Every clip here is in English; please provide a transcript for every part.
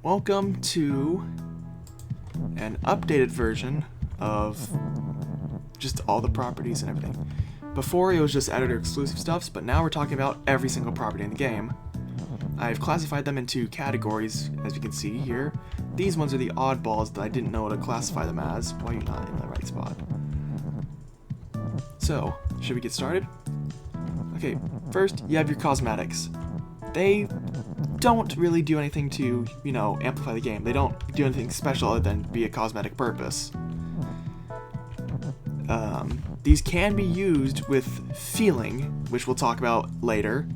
Welcome to an updated version of just all the properties and everything. Before it was just editor exclusive stuffs, but now we're talking about every single property in the game. I've classified them into categories, as you can see here. These ones are the oddballs that I didn't know what to classify them as. Why are you not in the right spot? So, should we get started? Okay, first you have your cosmetics. They don't really do anything to, amplify the game. They don't do anything special other than be a cosmetic purpose. These can be used with feeling, which we'll talk about later.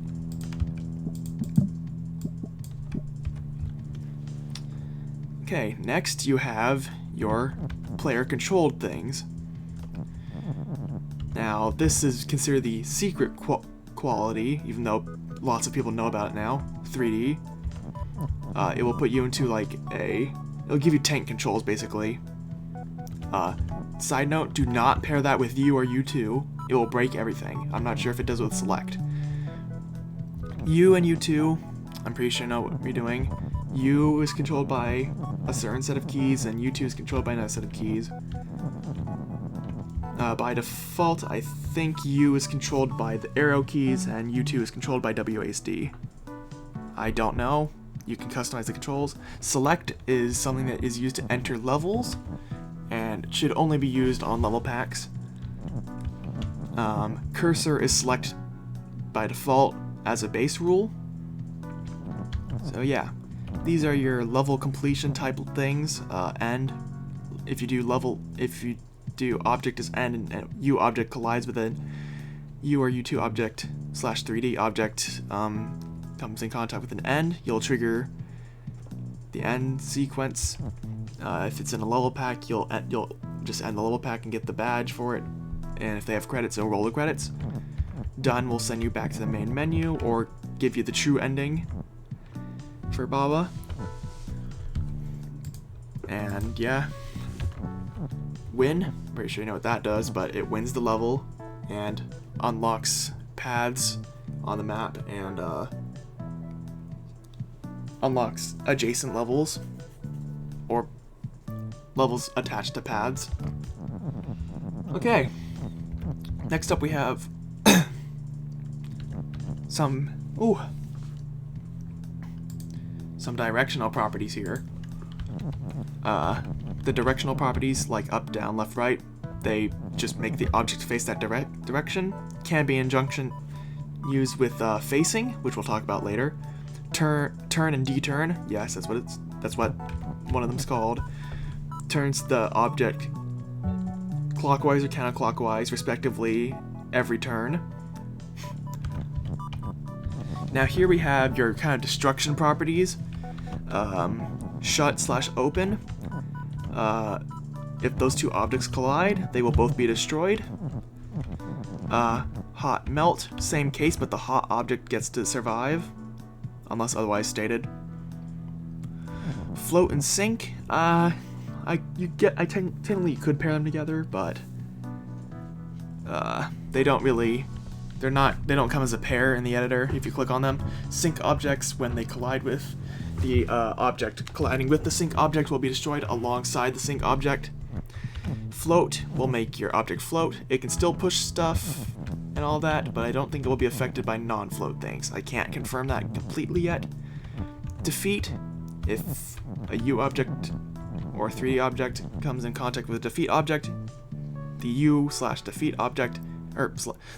Okay, next you have your player-controlled things. Now, this is considered the secret quality, even though lots of people know about it now. 3D. It will put you into it'll give you tank controls basically. Side note, do not pair that with U or U2. It will break everything. I'm not sure if it does with select. U and U2, I'm pretty sure I know what we're doing. U is controlled by a certain set of keys, and U2 is controlled by another set of keys. By default, I think U is controlled by the arrow keys, and U2 is controlled by WASD. I don't know. You can customize the controls. Select is something that is used to enter levels, and should only be used on level packs. Cursor is select by default as a base rule. So yeah, these are your level completion type things. End. If you do object as end and U object collides with a U or U2 object / 3D object comes in contact with an end, you'll trigger the end sequence. If it's in a level pack, you'll just end the level pack and get the badge for it. And if they have credits, it'll roll the credits. Done will send you back to the main menu or give you the true ending for Baba. And yeah. Win, pretty sure you know what that does, but it wins the level and unlocks paths on the map and unlocks adjacent levels or levels attached to paths. Okay, next up we have some directional properties here. The directional properties, like up, down, left, right, they just make the object face that direction. Can be in conjunction used with facing, which we'll talk about later. Turn and deturn, yes, that's what one of them's called. Turns the object clockwise or counterclockwise, respectively, every turn. Now here we have your kind of destruction properties. Shut / open. If those two objects collide, they will both be destroyed. Hot melt, same case, but the hot object gets to survive, unless otherwise stated. Float and sink. Technically you could pair them together, but they don't come as a pair in the editor if you click on them. Sink objects, when they collide with the object colliding with the sink object, will be destroyed alongside the sink object. Float will make your object float. It can still push stuff and all that, but I don't think it will be affected by non-float things. I can't confirm that completely yet. Defeat, if a U object or 3D object comes in contact with a defeat object, the U/defeat object, or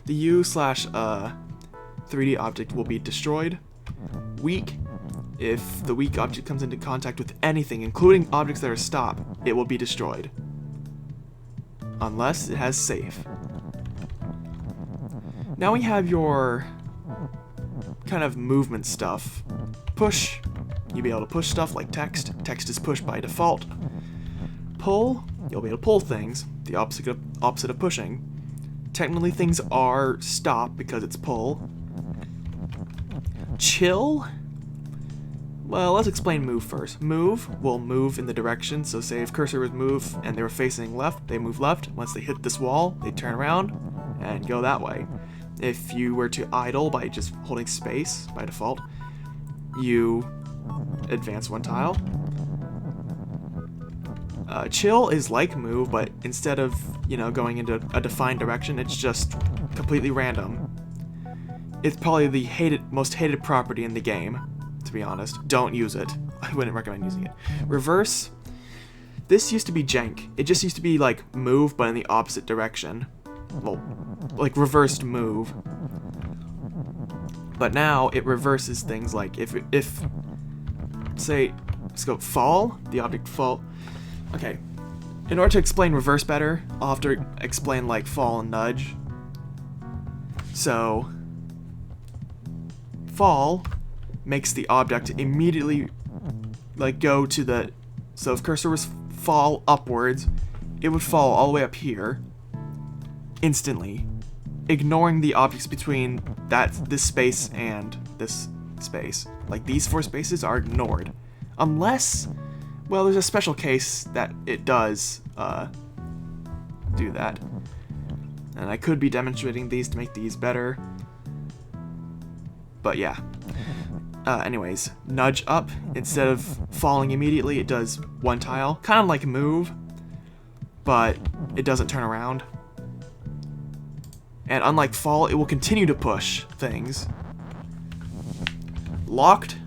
the U/3D object will be destroyed. Weak, if the weak object comes into contact with anything, including objects that are stop, it will be destroyed. Unless it has safe. Now we have your kind of movement stuff. Push, you'll be able to push stuff like text. Text is pushed by default. Pull, you'll be able to pull things, the opposite of pushing. Technically things are stop because it's pull. Chill, well, let's explain move first. Move will move in the direction, so say if cursor was move and they were facing left, they move left. Once they hit this wall, they turn around and go that way. If you were to idle by just holding space by default, you advance one tile. Chill is like move, but instead of, going into a defined direction, it's just completely random. It's probably the most hated property in the game, to be honest. Don't use it. I wouldn't recommend using it. Reverse. This used to be jank. It just used to be like move, but in the opposite direction. Well, like reversed move. But now it reverses things like if say, let's go fall, the object fall. Okay, in order to explain reverse better, I'll have to explain like fall and nudge. So, fall makes the object immediately like go to the, so if cursor was fall upwards, it would fall all the way up here instantly, ignoring the objects between this space and this space. Like these 4 spaces are ignored. Unless, well, there's a special case that it does do that. And I could be demonstrating these to make these better. But yeah. Anyways, nudge up. Instead of falling immediately, it does 1 tile. Kind of like move, but it doesn't turn around. And unlike fall, it will continue to push things. Locked.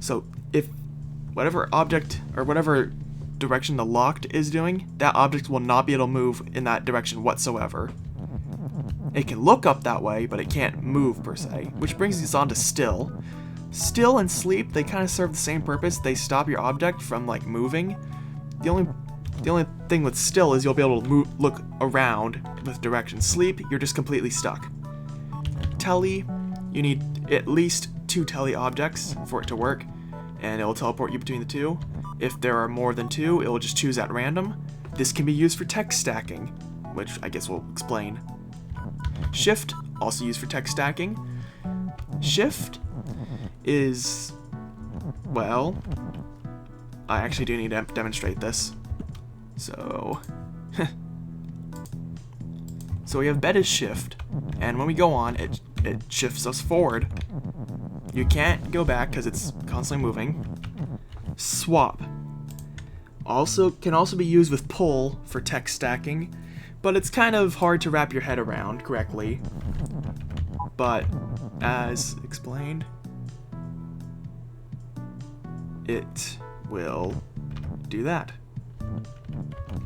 So if whatever object or whatever direction the locked is doing, that object will not be able to move in that direction whatsoever. It can look up that way, but it can't move per se, which brings us on to still. Still and sleep, they kind of serve the same purpose. They stop your object from like moving. The only thing with still is you'll be able to look around with direction. Sleep, you're just completely stuck. Tele, you need at least 2 tele objects for it to work, and it will teleport you between the 2. If there are more than 2, it will just choose at random. This can be used for text stacking, which I guess we'll explain. Shift, also used for text stacking. Shift is, well, I actually do need to demonstrate this. So, so we have bed is shift, and when we go on, it shifts us forward. You can't go back because it's constantly moving. Swap can also be used with pull for text stacking, but it's kind of hard to wrap your head around correctly. But as explained, it will do that.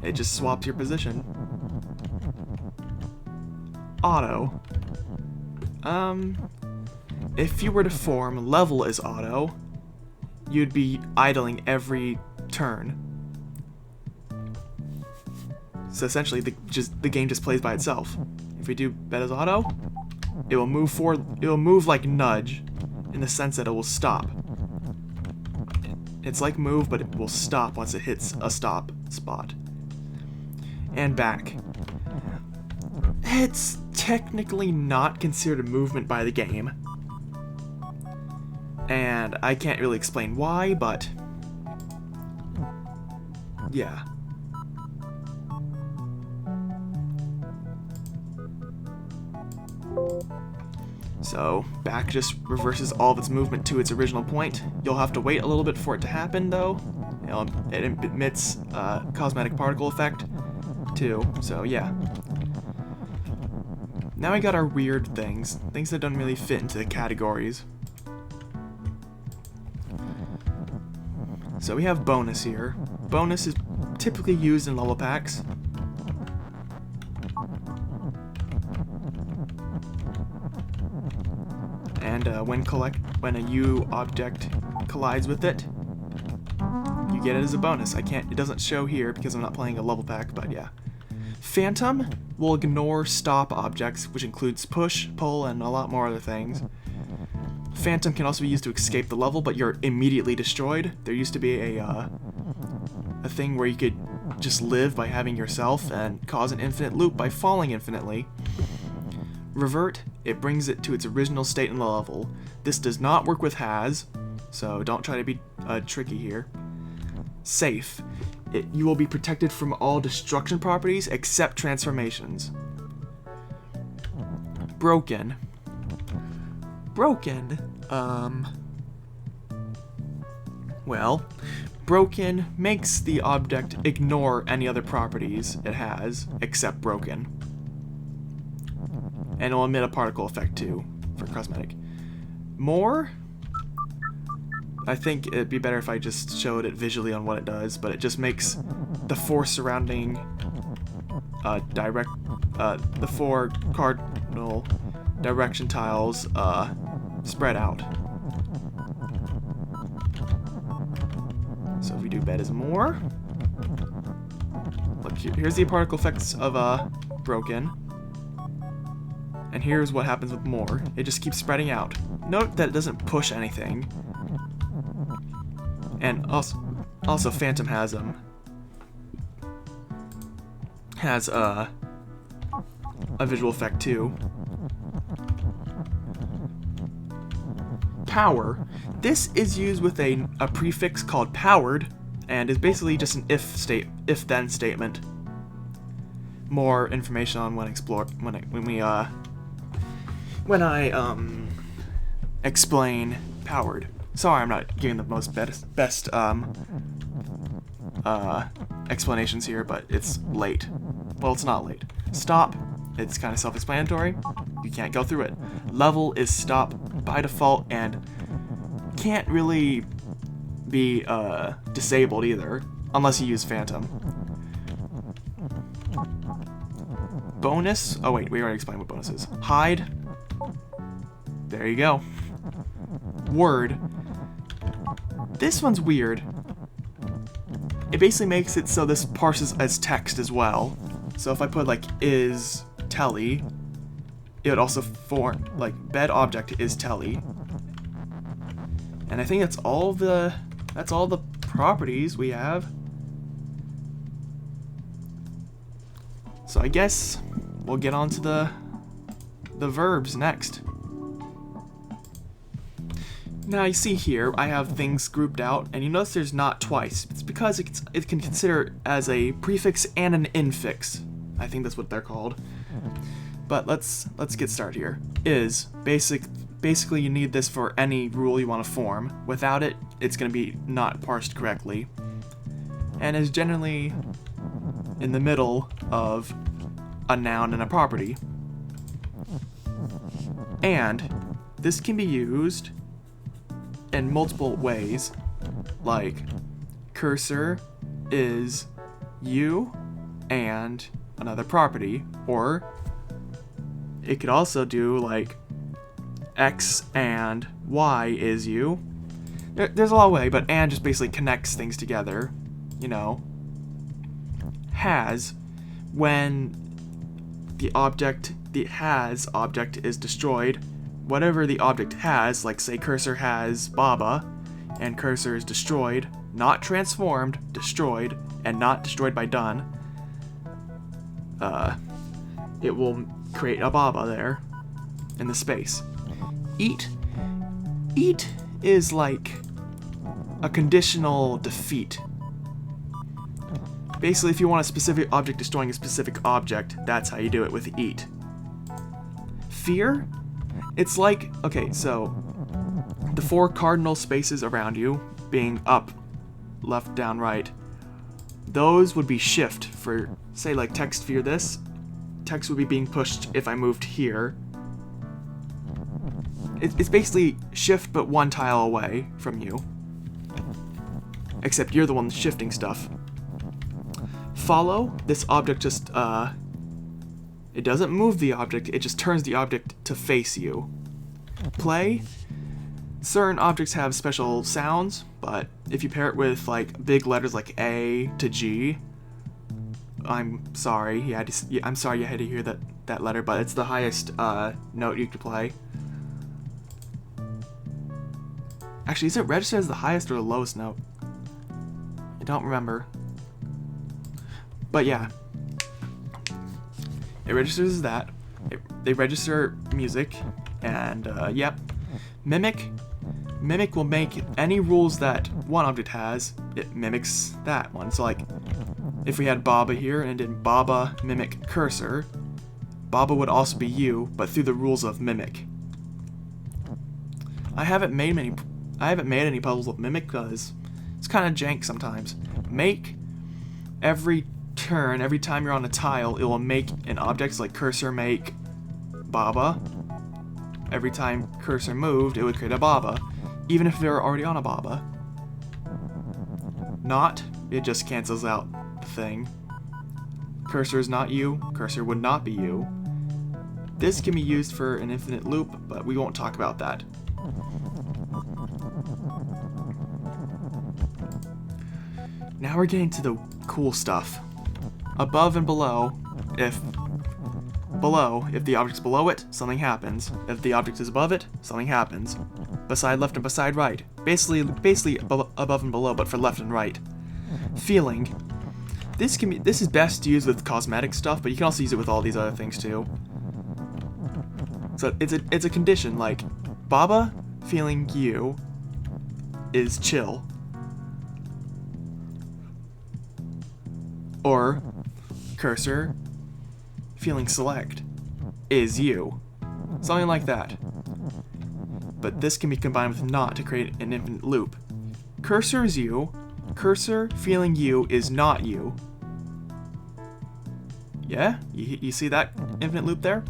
It just swaps your position. Auto. If you were to form level as auto, you'd be idling every turn. So essentially, the game just plays by itself. If we do bed as auto, it will move forward. It will move like nudge, in the sense that it will stop. It's like move, but it will stop once it hits a stop spot. And back. It's technically not considered a movement by the game. And I can't really explain why, but yeah. So, back just reverses all of its movement to its original point. You'll have to wait a little bit for it to happen, though. It emits a cosmetic particle effect, too, so yeah. Now we got our weird things that don't really fit into the categories. So we have bonus here. Bonus is typically used in level packs. And when a U object collides with it, you get it as a bonus. It doesn't show here because I'm not playing a level pack, but yeah. Phantom will ignore stop objects, which includes push, pull, and a lot more other things. Phantom can also be used to escape the level, but you're immediately destroyed. There used to be a thing where you could just live by having yourself and cause an infinite loop by falling infinitely. Revert, it brings it to its original state in the level. This does not work with has, so don't try to be tricky here. Safe, you will be protected from all destruction properties except transformations. Broken. Well, broken makes the object ignore any other properties it has except broken. And it'll emit a particle effect too for cosmetic. More, I think it'd be better if I just showed it visually on what it does, but it just makes the four surrounding the four cardinal direction tiles spread out. So if we do bed is more, look, here's the particle effects of broken, and here's what happens with more. It just keeps spreading out. Note that it doesn't push anything, and also Phantom has a visual effect too. Power. This is used with a prefix called powered, and is basically just an if-then statement. More information on when I explain powered. Sorry, I'm not giving the most best explanations here, but it's late. Well, it's not late. Stop. It's kind of self-explanatory. You can't go through it. Level is stop by default and can't really be disabled either, unless you use Phantom. Bonus. Oh wait, we already explained what bonus is. Hide. There you go. Word. This one's weird. It basically makes it so this parses as text as well. So if I put like is telly, it would also form like bed object is telly. And I think that's all the properties we have. So I guess we'll get on to the verbs next. Now you see here I have things grouped out, and you notice there's not twice. It's because it can consider as a prefix and an infix. I think that's what they're called. But let's get started here. Is basically you need this for any rule you want to form. Without it, it's going to be not parsed correctly, and is generally in the middle of a noun and a property. And this can be used in multiple ways, like cursor is you and another property, or it could also do like X and Y is you. There's a lot of ways, but and just basically connects things together, you know. Has, when the has object is destroyed, whatever the object has, like say cursor has Baba, and cursor is destroyed, not transformed, destroyed, and not destroyed by done, it will create a Baba there in the space. Eat is like a conditional defeat. Basically, if you want a specific object destroying a specific object, that's how you do it with eat. Fear, it's like, okay, so the four cardinal spaces around you being up, left, down, right, those would be shift for, say, like text fear this. Text would be being pushed if I moved here. It's basically shift but one tile away from you. Except you're the one shifting stuff. Follow, this object just, it doesn't move the object, it just turns the object to face you. Play, certain objects have special sounds, but if you pair it with like big letters like A to G, I'm sorry you had to hear that letter, but it's the highest note you could play. Actually, is it registered as the highest or the lowest note? I don't remember. But yeah, it registers as that. They register music, and yep. Mimic will make any rules that one object has, it mimics that one. So like, if we had Baba here and did Baba mimic cursor, Baba would also be you, but through the rules of mimic. I haven't made any puzzles with mimic because It's kind of jank sometimes. Make, every turn, every time you're on a tile, it will make an object, like cursor make Baba. Every time cursor moved, it would create a Baba, even if they were already on a Baba. Not, it just cancels out the thing. Cursor is not you, cursor would not be you. This can be used for an infinite loop, but we won't talk about that. Now we're getting to the cool stuff. Above and below, if the object's below it, something happens. If the object is above it, something happens. Beside left and beside right. Basically above and below, but for left and right. Feeling. This is best used with cosmetic stuff, but you can also use it with all these other things too. So it's a condition, like Baba feeling you is chill. Or cursor feeling select is you. Something like that. But this can be combined with not to create an infinite loop. Cursor is you. Cursor feeling you is not you. Yeah? You see that infinite loop there?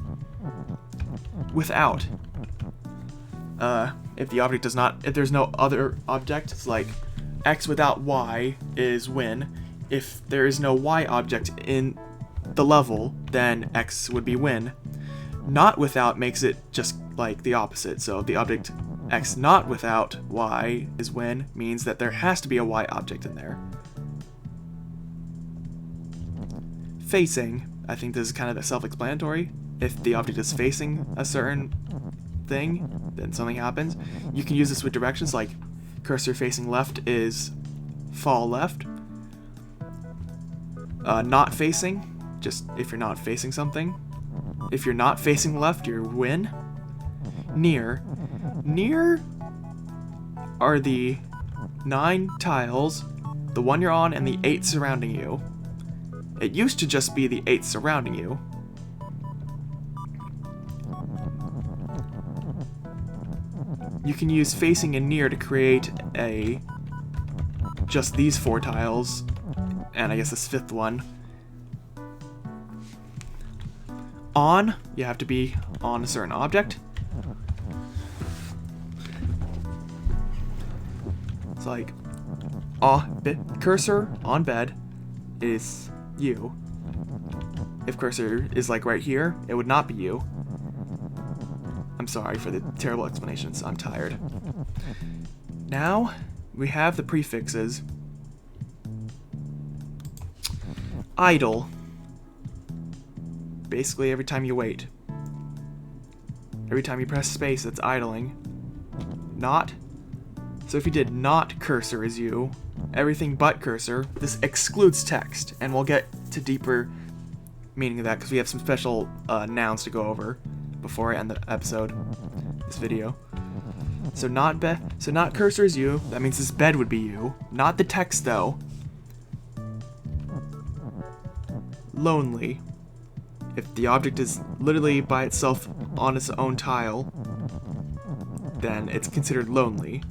Without. If the object does not, if there's no other object, it's like x without y is win. If there is no y object in the level, then x would be win. Not without makes it just like the opposite. So the object x not without y is win means that there has to be a y object in there. Facing, I think this is kind of self-explanatory. If the object is facing a certain thing, then something happens. You can use this with directions, like cursor facing left is fall left. Not facing, just if you're not facing something. If you're not facing left, you're win. Near. Near are the 9 tiles, the one you're on, and the 8 surrounding you. It used to just be the 8 surrounding you. You can use facing and near to create just these 4 tiles, and I guess this 5th one. On, you have to be on a certain object. It's like, cursor on bed is you. If cursor is like right here, it would not be you. I'm sorry for the terrible explanations, I'm tired. Now, we have the prefixes. Idle. Basically every time you wait. Every time you press space, it's idling. Not. So if you did not cursor is you, everything but cursor, this excludes text, and we'll get to deeper meaning of that because we have some special nouns to go over before I end the episode, this video. So not cursor is you, that means this bed would be you. Not the text though. Lonely. If the object is literally by itself on its own tile, then it's considered lonely.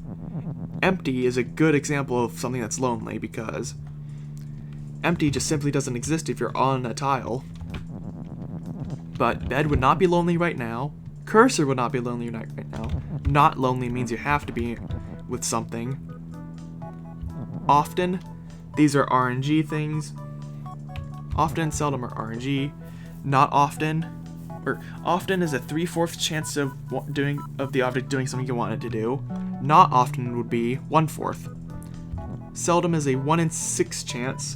Empty is a good example of something that's lonely because empty just simply doesn't exist if you're on a tile. But bed would not be lonely right now. Cursor would not be lonely right now. Not lonely means you have to be with something. Often, these are RNG things. Often, seldom are RNG. Not often, or often is a 3/4 chance of the object doing something you want it to do. Not often would be 1/4. Seldom is a 1 in 6 chance,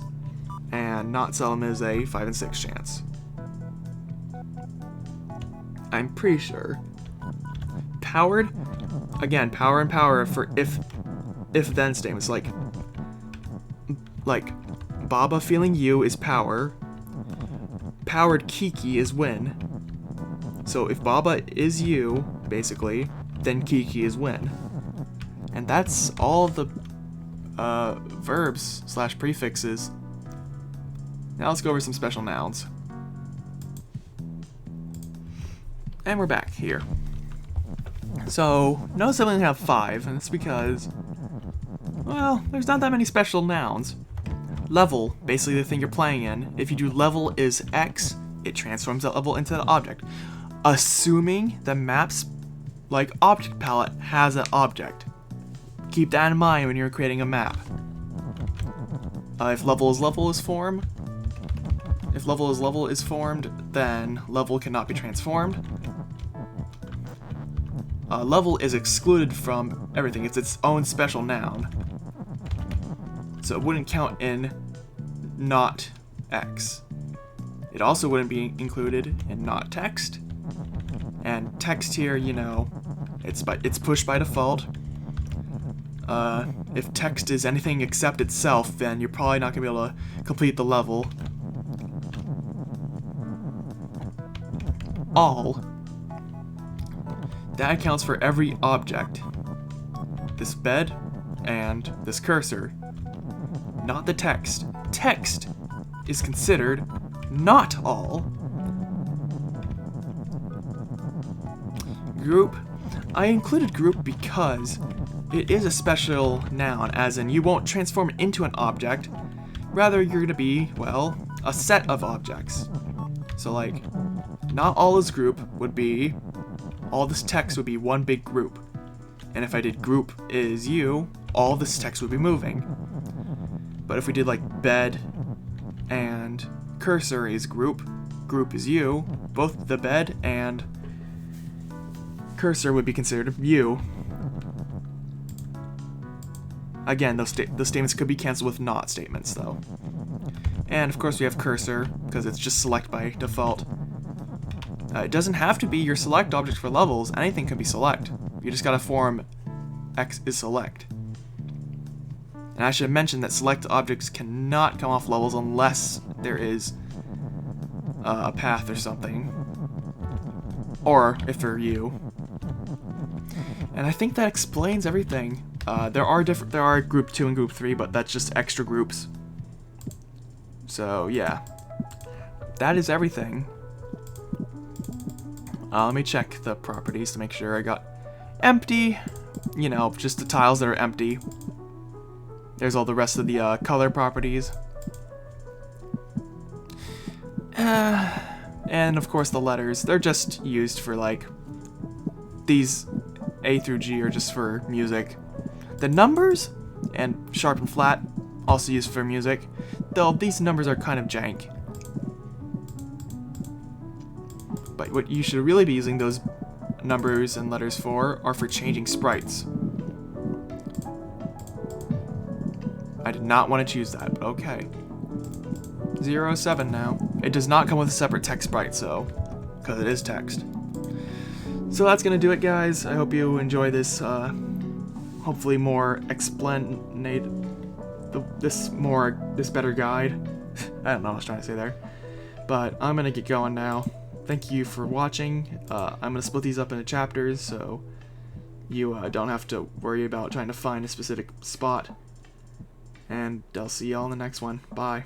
and not seldom is a 5 in 6 chance. I'm pretty sure. Powered, again, power and power for if-then statements, like Baba feeling you is power. Powered Kiki is win. So if Baba is you, basically, then Kiki is win. And that's all the verbs / prefixes. Now let's go over some special nouns. And we're back here. So, notice I only have 5, and it's because Well, there's not that many special nouns. Level, basically the thing you're playing in. If you do level is X, it transforms that level into the object. Assuming the map's like object palette has an object. Keep that in mind when you're creating a map. If level is formed, then level cannot be transformed. Level is excluded from everything. It's its own special noun. So it wouldn't count in not X. It also wouldn't be included in not text. And text here, you know, it's pushed by default. If text is anything except itself, then you're probably not going to be able to complete the level. All. That accounts for every object. This bed and this cursor. Not the text. Text is considered not all. Group. I included group because it is a special noun, as in you won't transform it into an object. Rather, you're going to be, well, a set of objects. So like, not all is group would be, all this text would be one big group. And if I did group is you, all this text would be moving. But if we did like bed and cursor is group, group is you, both the bed and cursor would be considered you. Again, those statements could be canceled with not statements though. And of course we have cursor, because it's just select by default. It doesn't have to be your select object for levels, anything can be select. You just gotta form X is select. And I should mention that select objects cannot come off levels unless there is a path or something. Or if they're you. And I think that explains everything. There are group 2 and group 3, but that's just extra groups. So yeah. That is everything. Let me check the properties to make sure I got empty. You know, just the tiles that are empty. There's all the rest of the color properties. And of course the letters. They're just used for like, these A through G are just for music. The numbers and sharp and flat also used for music. Though these numbers are kind of jank. But what you should really be using those numbers and letters for are for changing sprites. I did not want to choose that, but okay. 07 now. It does not come with a separate text sprite, so, because it is text. So that's gonna do it, guys. I hope you enjoy this, hopefully more this better guide. I don't know what I was trying to say there. But I'm gonna get going now. Thank you for watching. I'm gonna split these up into chapters, so you don't have to worry about trying to find a specific spot. And I'll see y'all in the next one. Bye.